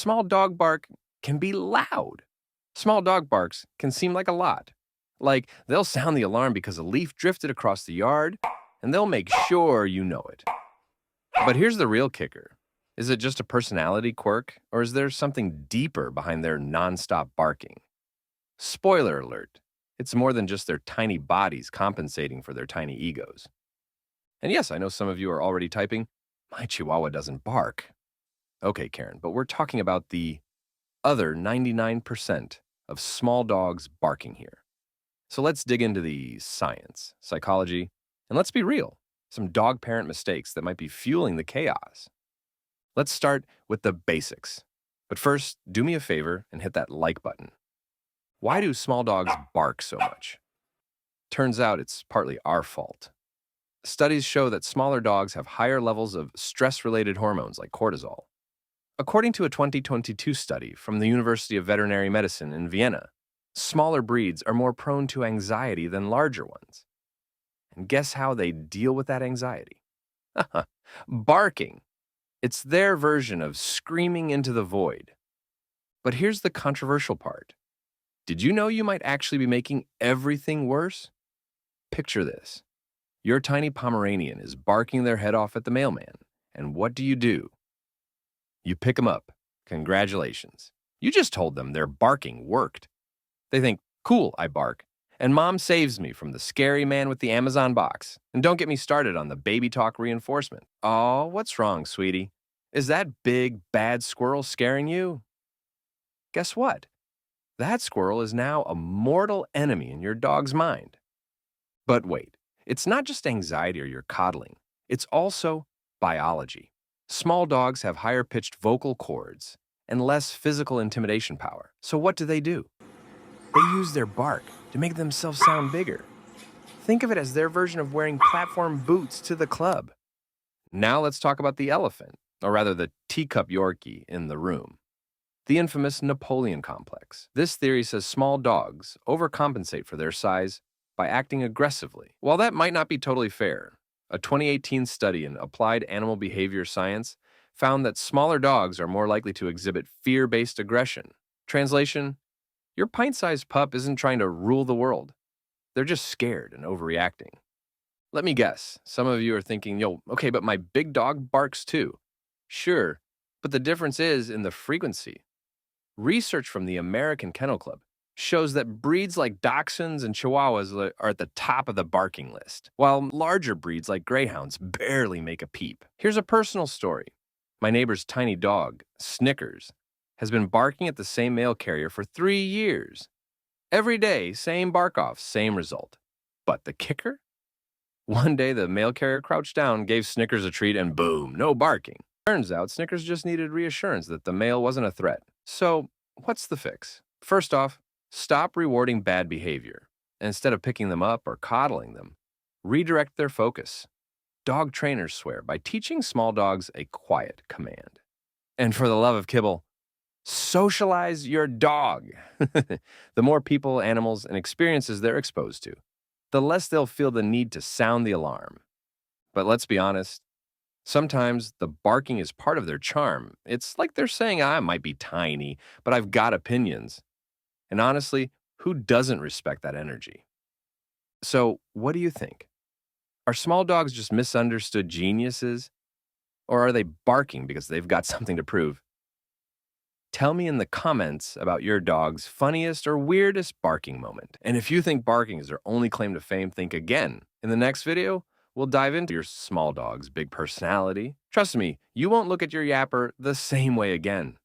Small dog bark can be loud. Small dog barks can seem like a lot. Like they'll sound the alarm because a leaf drifted across the yard, and they'll make sure you know it. But here's the real kicker. Is it just a personality quirk, or is there something deeper behind their nonstop barking? Spoiler alert, it's more than just their tiny bodies compensating for their tiny egos. And yes, I know some of you are already typing, my Chihuahua doesn't bark. Okay, Karen, but we're talking about the other 99% of small dogs barking here. So let's dig into the science, psychology, and let's be real, some dog parent mistakes that might be fueling the chaos. Let's start with the basics. But first, do me a favor and hit that like button. Why do small dogs bark so much? Turns out it's partly our fault. Studies show that smaller dogs have higher levels of stress-related hormones like cortisol. According to a 2022 study from the University of Veterinary Medicine in Vienna, smaller breeds are more prone to anxiety than larger ones. And guess how they deal with that anxiety? Barking. It's their version of screaming into the void. But here's the controversial part. Did you know you might actually be making everything worse? Picture this. Your tiny Pomeranian is barking their head off at the mailman. And what do? You pick them up. Congratulations. You just told them their barking worked. They think, cool, I bark. And mom saves me from the scary man with the Amazon box. And don't get me started on the baby talk reinforcement. Oh, what's wrong, sweetie? Is that big, bad squirrel scaring you? Guess what? That squirrel is now a mortal enemy in your dog's mind. But wait, it's not just anxiety or your coddling. It's also biology. Small dogs have higher-pitched vocal cords and less physical intimidation power. So what do? They use their bark to make themselves sound bigger. Think of it as their version of wearing platform boots to the club. Now let's talk about the elephant, or rather the teacup Yorkie in the room. The infamous Napoleon complex. This theory says small dogs overcompensate for their size by acting aggressively. While that might not be totally fair, a 2018 study in Applied Animal Behavior Science found that smaller dogs are more likely to exhibit fear-based aggression. Translation, your pint-sized pup isn't trying to rule the world. They're just scared and overreacting. Let me guess, some of you are thinking, okay, but my big dog barks too. Sure, but the difference is in the frequency. Research from the American Kennel Club shows that breeds like Dachshunds and Chihuahuas are at the top of the barking list, while larger breeds like Greyhounds barely make a peep. Here's a personal story. My neighbor's tiny dog, Snickers, has been barking at the same mail carrier for 3 years. Every day, same bark-off, same result. But the kicker? One day, the mail carrier crouched down, gave Snickers a treat, and boom, no barking. Turns out, Snickers just needed reassurance that the mail wasn't a threat. So, what's the fix? First off, stop rewarding bad behavior. Instead of picking them up or coddling them, redirect their focus. Dog trainers swear by teaching small dogs a quiet command. And for the love of kibble, socialize your dog. The more people, animals, and experiences they're exposed to, the less they'll feel the need to sound the alarm. But let's be honest, sometimes the barking is part of their charm. It's like they're saying, I might be tiny, but I've got opinions. And honestly, who doesn't respect that energy? So, what do you think? Are small dogs just misunderstood geniuses? Or are they barking because they've got something to prove? Tell me in the comments about your dog's funniest or weirdest barking moment. And if you think barking is their only claim to fame, think again. In the next video, we'll dive into your small dog's big personality. Trust me, you won't look at your yapper the same way again.